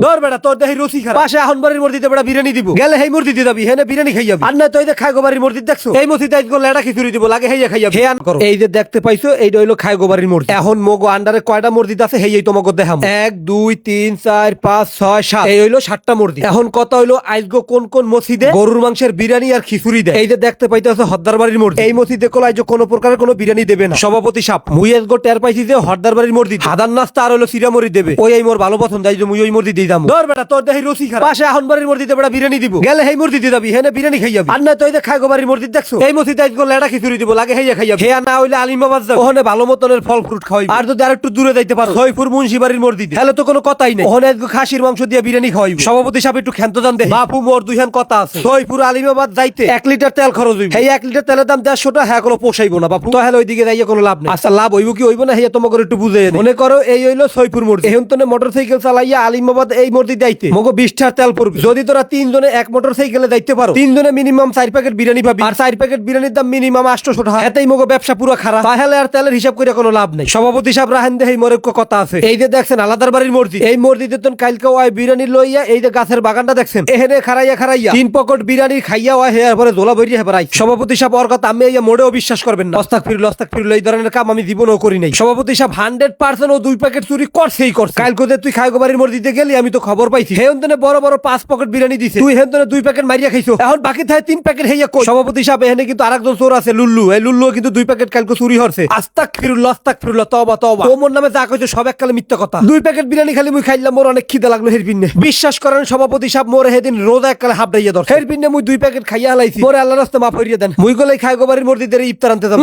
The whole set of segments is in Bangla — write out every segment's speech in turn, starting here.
ধর বেটা তোর দেহি রুচি খারাপ পাশে এখন বাড়ির মসজিদে বেটা বিরিয়ানি দিব গেলে হেই মসজিদে যাবি হেনে বিরিয়ানি খাই যাবি আর না তুই যে খাইগো বাড়ির মসজিদ দেখছো এই মসজিদে আজকে লেডা খিচুড়ি দিব লাগে হেইয়া খাইয়া খেয়ান করো এই যে দেখতে পাইছো এইটা হইলো খাইগো বাড়ির মসজিদ এখন মগো আন্ডারে কয়টা মসজিদ আছে হেই তোমাকে দেখাম 1 2 3 4 5 6 7 এই হইলো 7টা মসজিদ এখন কথা হইলো আজকে কোন কোন মসজিদে গরুর মাংসের বিরিয়ানি আর খিচুড়ি দেয় এই যে দেখতে পাইতেছো হদ্দার বাড়ির মসজিদ এই মসজিদে কোন আজকে কোনো প্রকারের কোনো বিরিয়ানি দেবে না সভাপতি সাহেব মুই আজকে টের পাইছি যে হদ্দার বাড়ির মসজিদ হাদার নাস্তা আর হইলো সিরামরি দেবে ওই এই মোর ভালো পছন্দ এই যে মুই ওই মসজিদে যাবো ধর বেটা তোর দেহি রুচি খারাপ পাশে এখন বাড়ির মসজিদে বেটা বিরিয়ানি দিব গেলে হেই মসজিদে যাবি হেনে বিরিয়ানি খাই যাবি আর না তুই যে খাইগো বাড়ির মসজিদ দেখছো এই মসজিদে আজকে লেডা খিচুড়ি দিব লাগে হেইয়া খাই যাবি হেয়া না হইলে আলিমাবাদ যাও ওখানে ভালো মতনের ফল ফ্রুট খাওয়াই আর যদি আরেকটু দূরে যাইতে পারো জয়পুর মুন্সিবাড়ির মসজিদ হেলে তো কোনো কথাই নেই ওখানে আজকে খাসির মাংস দিয়ে বিরিয়ানি খাওয়াই সভাপতি সাহেব একটু ক্ষান্ত জান দে বাপু মোর দুইখান কথা আছে জয়পুর আলিমাবাদ যাইতে 1 লিটার তেল খরচ হইব এই 1 লিটার তেলের দাম 150 টাকা হ্যাঁ কোনো পোষাইবো না বাপু তো হেলে ওইদিকে যাইয়া কোনো লাভ নেই আচ্ছা লাভ হইব কি হইব না হেয়া তোমাকে একটু বুঝে মনে করো এই হইলো জয়পুর মসজিদ এখন তো মোটরসাইকেল চালাইয়া আলিমাবাদ এই মসজিদ যাইতে মগো 20 টাকা তেল পড়বে যদি তোরা 3 জনে এক মোটরসাইকেলে যাইতে পারো 3 জনে মিনিমাম 4 প্যাকেট বিরিয়ানি পাবি আর 4 প্যাকেট বিরিয়ানির দাম মিনিমাম 800 টাকা এতেই মগো ব্যবসা পুরো খারাপ তাহলে আর তেলের হিসাব করে কোনো লাভ নেই সভাপতি সাহেব রাহেন দে এই মোরের কথা আছে এই যে দেখছেন আলাদার বাড়ির মসজিদ এই মসজিদে তো কালকে ওই বিরিয়ানি লইয়া এই যে গাছের বাগানটা দেখছেন এখানে খারাইয়া 3 পকেট বিরিয়ানি খাইয়া ওই হেয়ার পরে জোলা ভরিয়া হেবার সভাপতি সাহেব ওর কথা আমি এই মোড়েও বিশ্বাস করবেন না অস্তাগফিরুল্লাহ এই ধরনের কাম আমি জীবনও করি নাই সভাপতি সাহেব 100% ও 2 প্যাকেট চুরি করছেই করছে কালকে যে তুই খাইগো বাড়ির মসজিদে গেলি আমি তো খবর পাইছি হেয়ন্তনে বড় বড় 5 পকেট বিরিয়ানি দিছে তুই হেয়ন্তনে 2 প্যাকেট মারিয়া খাইছো এখন বাকি থাকে 3 প্যাকেট হেইয়া কই সভাপতি সাহেব এখানে কিন্তু আরেকজন চোর আছে লুল্লু এই লুল্লু কিন্তু 2 প্যাকেট কালকে চুরি হরছে আস্তাগফিরুল্লাহ তওবা ও মোর নামে যা কইছো সব এককালে মিথ্যা কথা 2 প্যাকেট বিরিয়ানি খালি মুই খাইলাম মোর অনেক খিদা লাগলো হেরপিনে বিশ্বাস করেন সভাপতি সাহেব মোর হেদিন রোজা এককালে হাফ দাইয়া ধর হেরপিনে মুই 2 প্যাকেট খাইয়া হালাইছি মোরে আল্লাহর রাস্তায় মাফ করিয়া দেন মুই গলাই খাইগো বাড়ির মসজিদের ইফতার আনতে যাব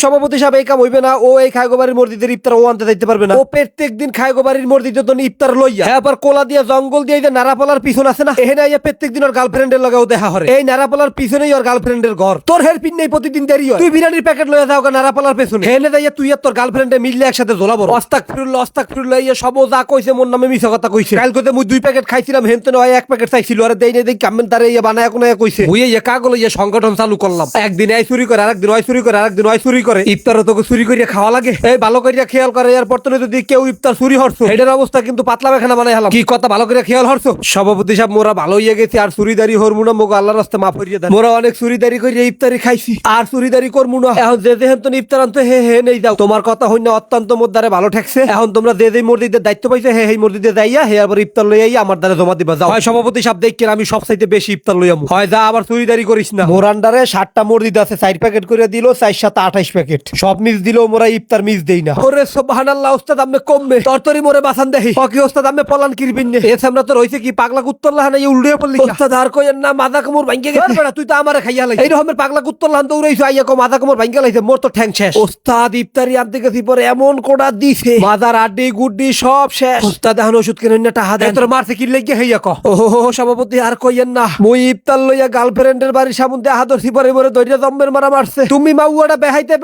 সভাপতি সাহেব এই কাম হইবে না ও এই খাইগো বাড়ির মসজিদের ইফতার ও আনতে যাইতে পারবে না ও প্রত্যেকদিন খাইগো বাড়ির মসজিদের জন্য ইফতার লইয়া হ্যাঁ আবার কোলা দিয়া জঙ্গল দিয়ে যে নারাপালার পিছন আছে না এখানে আইয়া প্রত্যেকদিন ওর গার্লফ্রেন্ডের লগেও দেখা হরে এই নারাপালার পিছনেই ওর গার্লফ্রেন্ডের ঘর তোর হেরপিন নেই প্রতিদিন দেরি হয় তুই বিরিয়ানির প্যাকেট লইয়া যাও নারাপালার পেছনে হেনে যাইয়া তুই আর তোর গার্লফ্রেন্ডে মিললে একসাথে ঝোলাবো আস্তাগফিরুল্লাহ ইয়া সব যা কইছে মোর নামে মিছা কথা কইছে কালকে মুই 2 প্যাকেট খাইছিলাম হেনতে নয় 1 প্যাকেট চাইছিল আর দেই নেই দেই কামেন তারে ইয়া বানায় কোন কইছে মুই ইয়া কাগল ইয়া সংগঠন চালু করলাম একদিন এই চুরি করে আরেকদিন ওই চুরি করে আরেকদিন ওই চুরি করে ইফতারও তোকে চুরি করিয়া খাওয়া লাগে এই ভালো করিয়া খেয়াল করে এর পর যদি কেউ ইফতার চুরি হরছো এটার অবস্থা কিন্তু পাতলা বেখানা বানাই হলাম কি কথা ভালো করে খেয়াল হরছো সভাপতি সাহেব মোরা ভালো হইয়া গেছি আর চুরিদারি হরমু না মোগো আল্লাহর রাস্তায় মাফ করিয়া দেন মোরা অনেক চুরিদারি করিয়া ইফতারি খাইছি আর চুরিদারি করমু না এখন যে হেন তো ইফতার আনতে হে নেই যাও তোমার কথা হই না অত্যন্ত মোর দ্বারে ভালো ঠেকছে এখন তোমরা যে মসজিদের দায়িত্ব পাইছো হে এই মসজিদে যাইয়া হে আবার ইফতার লইয়া আমার দ্বারে জমা দিবা যাও হয় সভাপতি সাহেব দেখেন আমি সব চাইতে বেশি ইফতার লইয়ামু হয় যা আবার চুরিদারি করিস না মোর আন্ডারে 7টা মসজিদ আছে 4 প্যাকেট করে দিল 4 7 28 প্যাকেট সব মিস দিলেও মোরা ইফতার মিস দেই না ওরে সুবহানাল্লাহ ওস্তাদ আমনে কমবে তরতরি মোরে বাসান দেহি ওকে ওস্তাদ আমনে পলান কিরবিন নে এ সামনে তো রইছে কি পাগলা কুত্তরলা না এই উল্টে পড়লি ওস্তাদ আর কইেন না মাথা কোমর ভাঙ্গে গেছে বড়া তুই তো আমারে খাইয়া লাই এই রকমের পাগলা কুত্তরলা দৌড়াইছো আইয়া কো মাথা কোমর ভাঙ্গে লাইছে মোর তো ঠ্যাং শেষ ওস্তাদ ইফতারি আনতে গেছি পরে এমন কোড়া দিছে মাদার আড্ডি গুড্ডি সব শেষ ওস্তাদ এখন ওষুধ কিনে না টাকা দেন তোর মারছে কি লাগি হইয়া কো ওহো সভাপতি আর কইেন না মুই ইফতার লইয়া গার্লফ্রেন্ডের বাড়ির সামনে হাদরছি পরে পরে দইরা জম্মের মারা মারছে তুমি মাউয়াটা বেহাইতে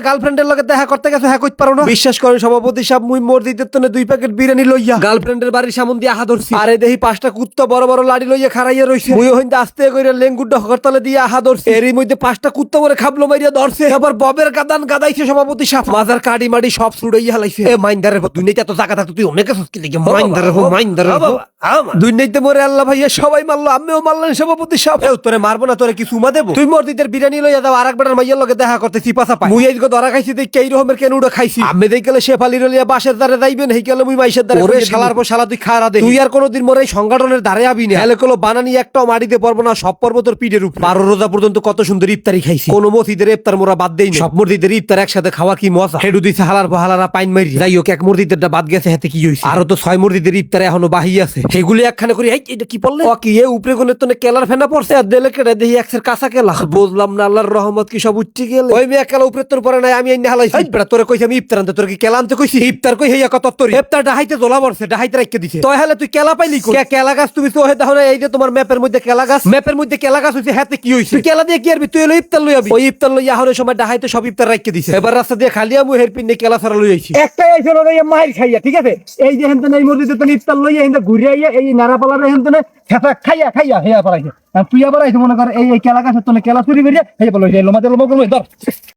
গার্লফ্রেন্ডের লগে দেখা করতে গেছো হ্যাঁ কইতে পারো না বিশ্বাস করেন সভাপতি সাহেব মুই মসজিদের তনে 2 প্যাকেট বিরিয়ানি লইয়া গার্লফ্রেন্ডের বাড়ির সামনে দিয়া হাদরছি আরে দেহি 5টা কুত্তা বড় বড় লাড়ি লইয়া খাড়াইয়া রইছে মুই হইন্দা আস্তে কইরা লেঙ্গুড্ডা হরতালে দিয়া হাদরছি এরই মধ্যে 5টা কুত্তা করে খাবলো মাইরা ধরছে আবার ববের গাদান গাদাইছে সভাপতি সাহেব মাজার কাডি মাডি সব ছুড়াইয়া হালাইছে এ মাইন্দারের দুনিয়াতে তো জায়গা থাকতো তুই অনেক কিছু কি লাগি মাইন্দারের দুনিয়াতে মরে আল্লাহ ভাইয়া সবাই মারলো আমিও মারলেন সভাপতি সাহেব এ তোরে মারবো না তোরে কি চুমা দেব তুই মসজিদের বিরিয়ানি লইয়া যাও আরেক বেটার মাইয়ার লগে দেখা করতে চিপাসা পাই মুই আজকে ধরা খাইছি দেখ এই রকমের কেন উড়া খাইছি আমি দেখ গেলে শেফালি লইয়া বাসের দ্বারে যাইবেন হেই গেলে মুই মাইশের দ্বারে ওরে শালার পর শালা তুই খারা দে তুই আর কোনদিন মোর এই সংগঠনের দ্বারে আবি না হেলে কলো বানানি একটাও মাটিতে পারবো না সব পর্ব তোর পিঠের উপর 12 রোজা পর্যন্ত কত সুন্দর ইফতারি খাইছি কোন মসজিদের ইফতার মোরা বাদ দেই না সব মসজিদের ইফতার একসাথে খাওয়া কি মজা হেডু দিছে হালার পর হালারা পাইন মারি যাই হোক এক মসজিদেরটা বাদ গেছে হাতে কি হইছে আরো তো 6 মসজিদের ইফতার এখনো বাহি আছে সেগুলি একখানে করি এই এটা কি পড়লে ও কি এ উপরে কোনে তনে কেলার ফেনা পড়ছে আর দেলে কেটে দেই একসের কাঁচা কেলা বুঝলাম না আল্লাহর রহমত কি সব উঠতে গেল ওই মে কেলা উপরে তোর পরে নাই আমি এনে হালাইছি এই বেটা তোরে কইছি আমি ইফতার আনতে তোর কি কেলা আনতে কইছি ইফতার কই হেয়া কত তোর ইফতার ডাহাইতে জ্বলা পড়ছে ডাহাইতে রাখকে দিছে তো হেলে তুই কেলা পাইলি কই কেলা গাছ তুমি তো হে দেখো না এই যে তোমার ম্যাপের মধ্যে কেলা গাছ হইছে হাতে কি হইছে তুই কেলা দিয়ে কি আরবি তুই এলো ইফতার লই আবি ওই ইফতার লই আহরে সময় ডাহাইতে সব ইফতার রাখকে দিছে এবার রাস্তা দিয়ে খালি আমু হের পিনে কেলা ছাড়া লই আইছি একটাই আইছে লইয়া মাইর খাইয়া ঠিক আছে এই যে হেনতে এই মসজিদে তো ইফতার লইয়া হেনতে ঘুরে আইয়া এই নারাপালার হেনতে খেতা খাইয়া হেয়া পারাইছে তুই আবার আইছে মনে কর এই কেলা গাছের তলে কেলা চুরি করিয়া হেয়া বলো এই লোমাতে লোমা ধর